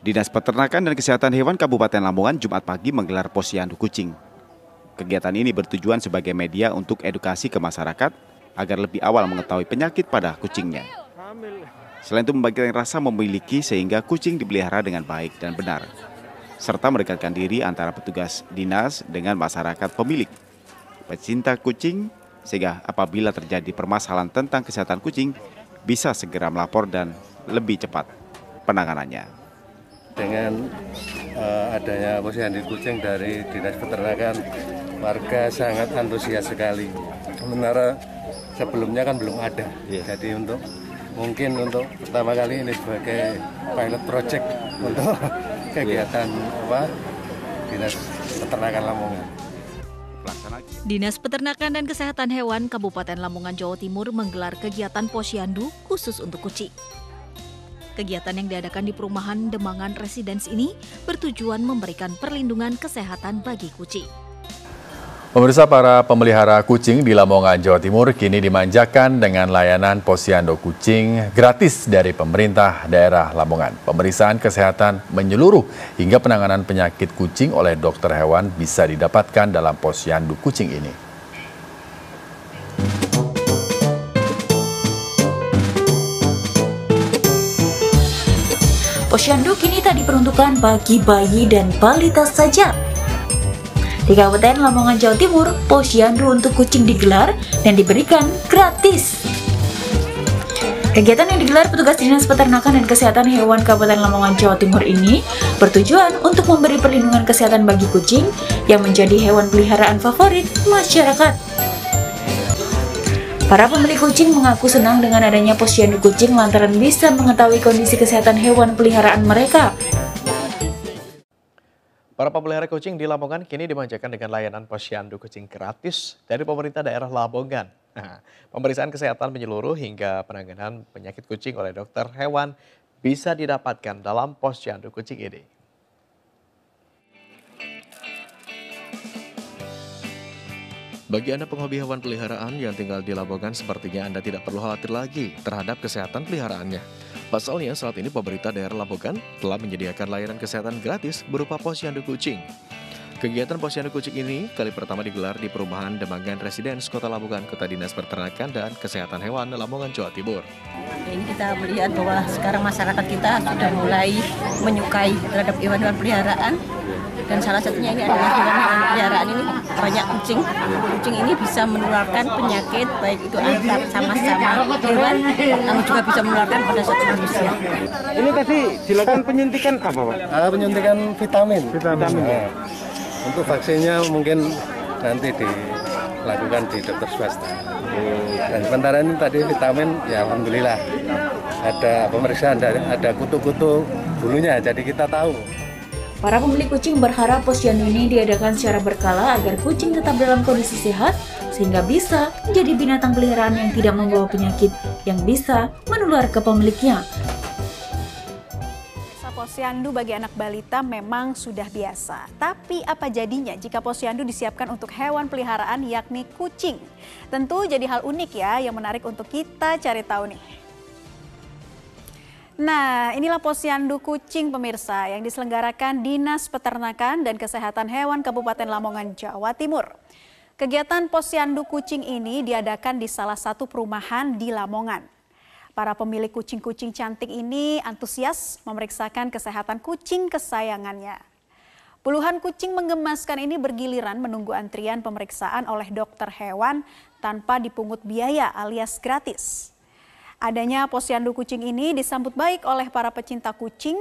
Dinas Peternakan dan Kesehatan Hewan Kabupaten Lamongan Jumat pagi menggelar posyandu kucing. Kegiatan ini bertujuan sebagai media untuk edukasi ke masyarakat agar lebih awal mengetahui penyakit pada kucingnya. Selain itu membagikan rasa memiliki sehingga kucing dipelihara dengan baik dan benar, serta mendekatkan diri antara petugas dinas dengan masyarakat pemilik, pecinta kucing, sehingga apabila terjadi permasalahan tentang kesehatan kucing bisa segera melapor dan lebih cepat penanganannya. Dengan adanya posyandu kucing dari Dinas Peternakan, warga sangat antusias sekali. Sementara sebelumnya kan belum ada. Jadi mungkin untuk pertama kali ini sebagai pilot project untuk kegiatan Dinas Peternakan Lamongan. Dinas Peternakan dan Kesehatan Hewan Kabupaten Lamongan, Jawa Timur menggelar kegiatan posyandu khusus untuk kucing. Kegiatan yang diadakan di perumahan Demangan Residence ini bertujuan memberikan perlindungan kesehatan bagi kucing. Pemirsa, para pemelihara kucing di Lamongan, Jawa Timur kini dimanjakan dengan layanan posyandu kucing gratis dari pemerintah daerah Lamongan. Pemeriksaan kesehatan menyeluruh hingga penanganan penyakit kucing oleh dokter hewan bisa didapatkan dalam posyandu kucing ini. Posyandu kini tak diperuntukkan bagi bayi dan balita saja. Di Kabupaten Lamongan, Jawa Timur, posyandu untuk kucing digelar dan diberikan gratis. Kegiatan yang digelar petugas Dinas Peternakan dan Kesehatan Hewan Kabupaten Lamongan, Jawa Timur ini bertujuan untuk memberi perlindungan kesehatan bagi kucing yang menjadi hewan peliharaan favorit masyarakat. Para pemilik kucing mengaku senang dengan adanya posyandu kucing lantaran bisa mengetahui kondisi kesehatan hewan peliharaan mereka. Para pemelihara kucing di Lamongan kini dimanjakan dengan layanan posyandu kucing gratis dari pemerintah daerah Lamongan. Pemeriksaan kesehatan menyeluruh hingga penanganan penyakit kucing oleh dokter hewan bisa didapatkan dalam posyandu kucing ini. Bagi Anda penghobi hewan peliharaan yang tinggal di Lamongan, sepertinya Anda tidak perlu khawatir lagi terhadap kesehatan peliharaannya. Pasalnya saat ini pemerintah daerah Lamongan telah menyediakan layanan kesehatan gratis berupa posyandu kucing. Kegiatan posyandu kucing ini kali pertama digelar di perumahan Demangan Residence Kota Lamongan, Kota Dinas Peternakan dan Kesehatan Hewan Lamongan, Jawa Timur. Ini kita melihat bahwa sekarang masyarakat kita sudah mulai menyukai terhadap hewan-hewan peliharaan. Dan salah satunya ini adalah hewan peliharaan ini banyak kucing. Kucing ini bisa menularkan penyakit baik itu antar sama-sama hewan, namun juga bisa menularkan pada suatu manusia. Ini tadi dilakukan penyuntikan apa, Pak? Penyuntikan vitamin. Nah, untuk vaksinnya mungkin nanti dilakukan di dokter swasta. Dan sementara ini tadi vitamin, ya alhamdulillah ada pemeriksaan, ada kutu-kutu bulunya, jadi kita tahu. Para pemilik kucing berharap posyandu ini diadakan secara berkala agar kucing tetap dalam kondisi sehat sehingga bisa menjadi binatang peliharaan yang tidak membawa penyakit yang bisa menular ke pemiliknya. Posyandu bagi anak balita memang sudah biasa. Tapi apa jadinya jika posyandu disiapkan untuk hewan peliharaan yakni kucing? Tentu jadi hal unik ya yang menarik untuk kita cari tahu nih. Nah, inilah posyandu kucing pemirsa yang diselenggarakan Dinas Peternakan dan Kesehatan Hewan Kabupaten Lamongan, Jawa Timur. Kegiatan posyandu kucing ini diadakan di salah satu perumahan di Lamongan. Para pemilik kucing-kucing cantik ini antusias memeriksakan kesehatan kucing kesayangannya. Puluhan kucing menggemaskan ini bergiliran menunggu antrian pemeriksaan oleh dokter hewan tanpa dipungut biaya alias gratis. Adanya posyandu kucing ini disambut baik oleh para pecinta kucing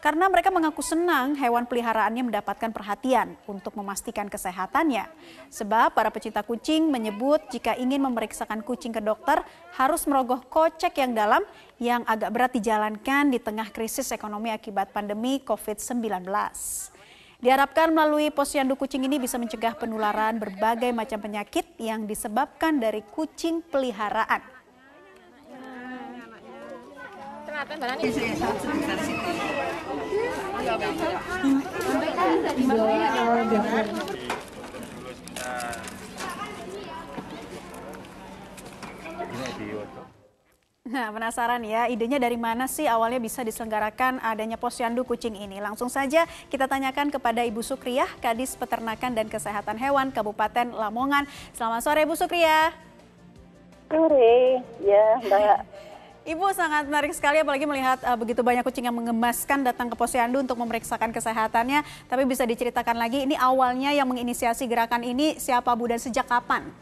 karena mereka mengaku senang hewan peliharaannya mendapatkan perhatian untuk memastikan kesehatannya. Sebab para pecinta kucing menyebut jika ingin memeriksakan kucing ke dokter harus merogoh kocek yang dalam yang agak berat dijalankan di tengah krisis ekonomi akibat pandemi COVID-19. Diharapkan melalui posyandu kucing ini bisa mencegah penularan berbagai macam penyakit yang disebabkan dari kucing peliharaan. Nah, penasaran ya, idenya dari mana sih awalnya bisa diselenggarakan adanya posyandu kucing ini? Langsung saja kita tanyakan kepada Ibu Sukriyah, Kadis Peternakan dan Kesehatan Hewan Kabupaten Lamongan. Selamat sore, Ibu Sukriyah. Sore, ya Mbak. Ibu, sangat menarik sekali apalagi melihat begitu banyak kucing yang mengemaskan datang ke posyandu untuk memeriksakan kesehatannya. Tapi bisa diceritakan lagi, ini awalnya yang menginisiasi gerakan ini siapa Bu dan sejak kapan?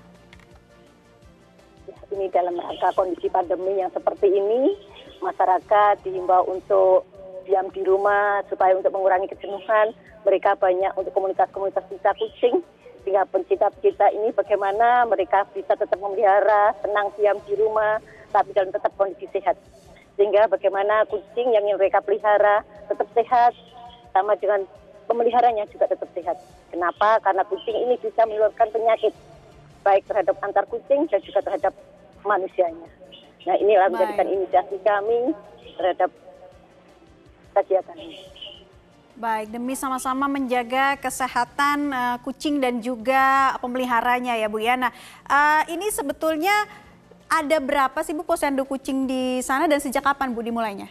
Ya, ini dalam rangka kondisi pandemi yang seperti ini, masyarakat dihimbau untuk diam di rumah supaya untuk mengurangi kejenuhan. Mereka banyak untuk komunitas-komunitas pencinta kucing. Sehingga pencinta-pencinta ini bagaimana mereka bisa tetap memelihara, tenang diam di rumah, tapi dalam tetap kondisi sehat. Sehingga bagaimana kucing yang mereka pelihara tetap sehat, sama dengan pemeliharanya juga tetap sehat. Kenapa? Karena kucing ini bisa menularkan penyakit, baik terhadap antar kucing dan juga terhadap manusianya. Nah, inilah menjadikan inisiasi kami terhadap kegiatan ini. Baik, demi sama-sama menjaga kesehatan kucing dan juga pemeliharanya ya Bu ya. Nah, ini sebetulnya ada berapa sih Bu posyandu kucing di sana dan sejak kapan Bu dimulainya?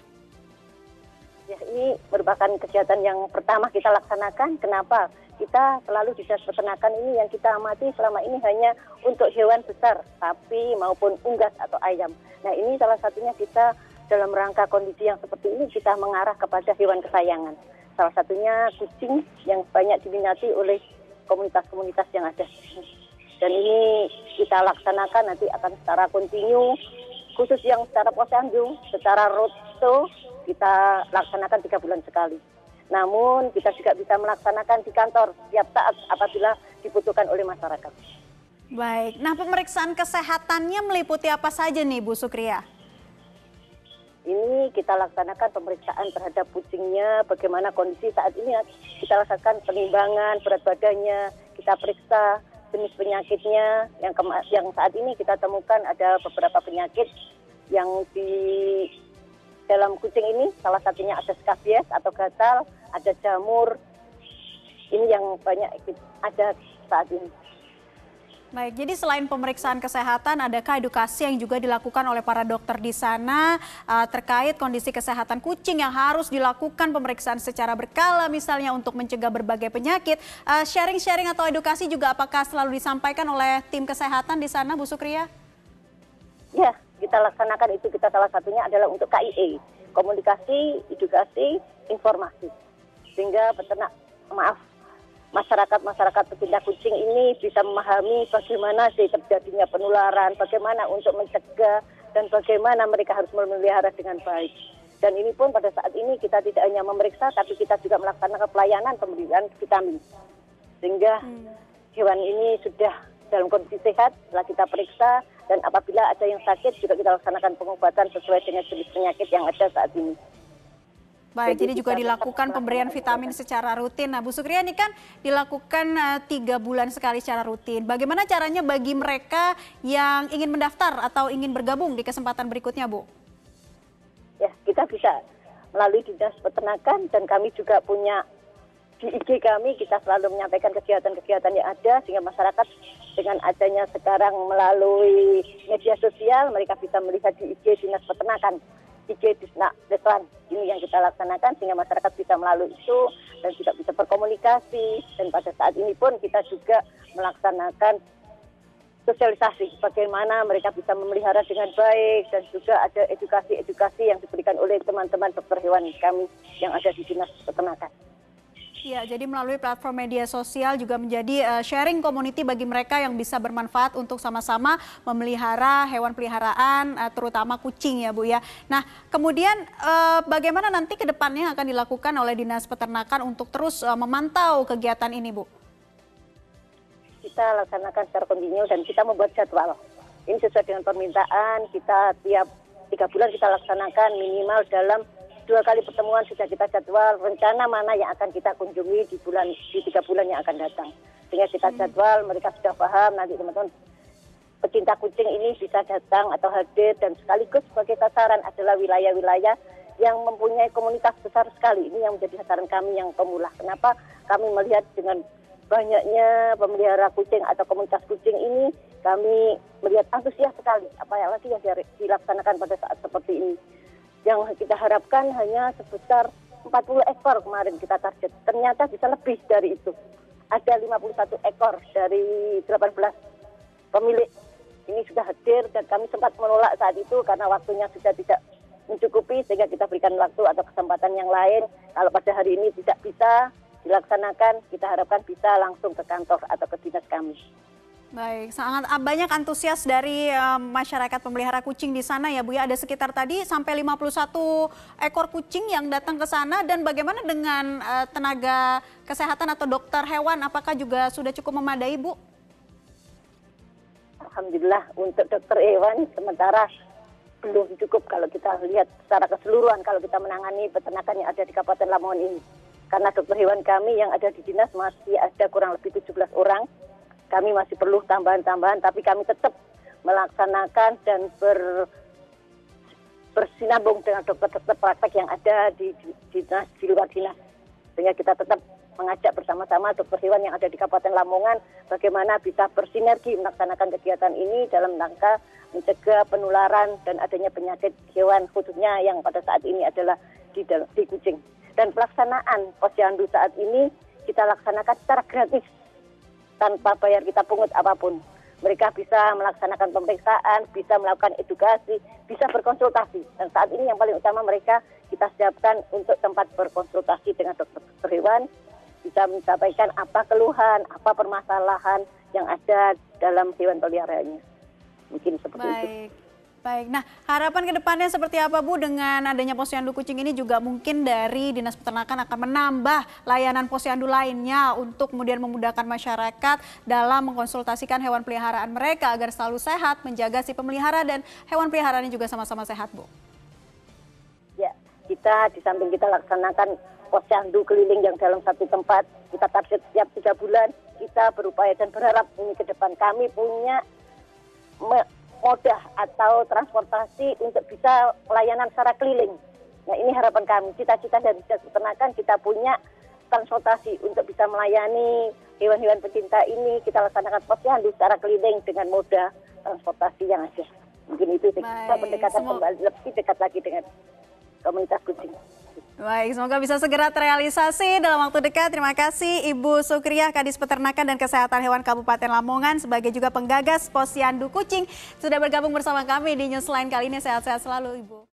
Ya, ini merupakan kegiatan yang pertama kita laksanakan. Kenapa? Kita selalu di Dinas Peternakan ini yang kita amati selama ini hanya untuk hewan besar, sapi maupun unggas atau ayam. Nah, ini salah satunya kita dalam rangka kondisi yang seperti ini kita mengarah kepada hewan kesayangan. Salah satunya kucing yang banyak diminati oleh komunitas-komunitas yang ada. Dan ini kita laksanakan nanti akan secara kontinu, khusus yang secara posyandu, secara roadshow kita laksanakan 3 bulan sekali. Namun kita juga bisa melaksanakan di kantor setiap saat apabila dibutuhkan oleh masyarakat. Baik, nah pemeriksaan kesehatannya meliputi apa saja nih Bu Sukriyah? Ini kita laksanakan pemeriksaan terhadap kucingnya, bagaimana kondisi saat ini, kita laksanakan penimbangan berat badannya, kita periksa jenis penyakitnya, yang saat ini kita temukan ada beberapa penyakit yang di dalam kucing ini, salah satunya ada skabies atau gatal, ada jamur, ini yang banyak ada saat ini. Baik, jadi selain pemeriksaan kesehatan, adakah edukasi yang juga dilakukan oleh para dokter di sana terkait kondisi kesehatan kucing yang harus dilakukan pemeriksaan secara berkala misalnya untuk mencegah berbagai penyakit? Sharing-sharing atau edukasi juga apakah selalu disampaikan oleh tim kesehatan di sana, Bu Sukriyah? Ya, kita laksanakan itu, kita salah satunya adalah untuk KIE, komunikasi, edukasi, informasi. Sehingga masyarakat pecinta kucing ini bisa memahami bagaimana sih terjadinya penularan, bagaimana untuk mencegah, dan bagaimana mereka harus memelihara dengan baik. Dan ini pun pada saat ini kita tidak hanya memeriksa, tapi kita juga melaksanakan pelayanan pemberian vitamin. Sehingga hewan ini sudah dalam kondisi sehat setelah kita periksa, dan apabila ada yang sakit juga kita laksanakan pengobatan sesuai dengan jenis penyakit yang ada saat ini. Baik, jadi juga dilakukan pemberian vitamin secara rutin. Nah, Bu Sukriyah ini kan dilakukan 3 bulan sekali secara rutin. Bagaimana caranya bagi mereka yang ingin mendaftar atau ingin bergabung di kesempatan berikutnya, Bu? Ya, kita bisa melalui Dinas Peternakan dan kami juga punya di IG kami, kita selalu menyampaikan kegiatan-kegiatan yang ada sehingga masyarakat dengan adanya sekarang melalui media sosial mereka bisa melihat di IG Dinas Peternakan. IG Deslan ini yang kita laksanakan sehingga masyarakat bisa melalui itu dan juga bisa berkomunikasi, dan pada saat ini pun kita juga melaksanakan sosialisasi bagaimana mereka bisa memelihara dengan baik, dan juga ada edukasi-edukasi yang diberikan oleh teman-teman dokter hewan kami yang ada di Dinas Peternakan. Ya, jadi melalui platform media sosial juga menjadi sharing community bagi mereka yang bisa bermanfaat untuk sama-sama memelihara hewan peliharaan, terutama kucing ya Bu ya. Nah, kemudian bagaimana nanti ke depannya akan dilakukan oleh Dinas Peternakan untuk terus memantau kegiatan ini Bu? Kita laksanakan secara kontinu dan kita membuat jadwal. Ini sesuai dengan permintaan, kita tiap 3 bulan kita laksanakan minimal dalam 2 kali pertemuan sudah kita jadwal rencana mana yang akan kita kunjungi di 3 bulan yang akan datang. Sehingga kita jadwal, mereka sudah paham, nanti teman-teman pecinta kucing ini bisa datang atau hadir, dan sekaligus sebagai sasaran adalah wilayah-wilayah yang mempunyai komunitas besar sekali. Ini yang menjadi sasaran kami yang pemula. Kenapa? Kami melihat dengan banyaknya pemelihara kucing atau komunitas kucing ini kami melihat antusias sekali apalagi yang dilaksanakan pada saat seperti ini. Yang kita harapkan hanya sebesar 40 ekor kemarin kita target. Ternyata bisa lebih dari itu. Ada 51 ekor dari 18 pemilik. Ini sudah hadir dan kami sempat menolak saat itu karena waktunya sudah tidak mencukupi sehingga kita berikan waktu atau kesempatan yang lain. Kalau pada hari ini tidak bisa dilaksanakan, kita harapkan bisa langsung ke kantor atau ke dinas kami. Baik, sangat banyak antusias dari masyarakat pemelihara kucing di sana ya Bu ya. Ada sekitar tadi sampai 51 ekor kucing yang datang ke sana, dan bagaimana dengan tenaga kesehatan atau dokter hewan, apakah juga sudah cukup memadai Bu? Alhamdulillah untuk dokter hewan sementara belum cukup kalau kita lihat secara keseluruhan kalau kita menangani peternakan yang ada di Kabupaten Lamongan ini. Karena dokter hewan kami yang ada di dinas masih ada kurang lebih 17 orang. Kami masih perlu tambahan-tambahan, tapi kami tetap melaksanakan dan bersinambung dengan dokter-dokter praktek yang ada di dinas, di luar dinas. Sehingga kita tetap mengajak bersama-sama dokter hewan yang ada di Kabupaten Lamongan bagaimana bisa bersinergi melaksanakan kegiatan ini dalam rangka mencegah penularan dan adanya penyakit hewan khususnya yang pada saat ini adalah di kucing. Dan pelaksanaan posyandu saat ini kita laksanakan secara gratis tanpa bayar kita pungut apapun. Mereka bisa melaksanakan pemeriksaan, bisa melakukan edukasi, bisa berkonsultasi. Dan saat ini yang paling utama mereka kita siapkan untuk tempat berkonsultasi dengan dokter hewan, bisa menyampaikan apa keluhan, apa permasalahan yang ada dalam hewan peliharaannya. Mungkin seperti itu. Baik, nah harapan ke depannya seperti apa Bu dengan adanya posyandu kucing ini? Juga mungkin dari Dinas Peternakan akan menambah layanan posyandu lainnya untuk kemudian memudahkan masyarakat dalam mengkonsultasikan hewan peliharaan mereka agar selalu sehat, menjaga si pemelihara dan hewan peliharaannya juga sama-sama sehat Bu. Ya, kita di samping kita laksanakan posyandu keliling yang dalam satu tempat, kita target setiap 3 bulan, kita berupaya dan berharap ini ke depan kami punya moda atau transportasi untuk bisa pelayanan secara keliling. Nah ini harapan kami, cita-cita dari Dinas Peternakan kita punya transportasi untuk bisa melayani hewan-hewan pecinta ini, kita laksanakan posyandu secara keliling dengan moda transportasi yang ada. Mungkin itu kita pendekatan kembali lebih dekat lagi dengan komunitas kucing. Baik, semoga bisa segera terrealisasi dalam waktu dekat. Terima kasih Ibu Sukriyah, Kadis Peternakan dan Kesehatan Hewan Kabupaten Lamongan sebagai juga penggagas posyandu kucing sudah bergabung bersama kami di Newsline kali ini. Sehat-sehat selalu Ibu.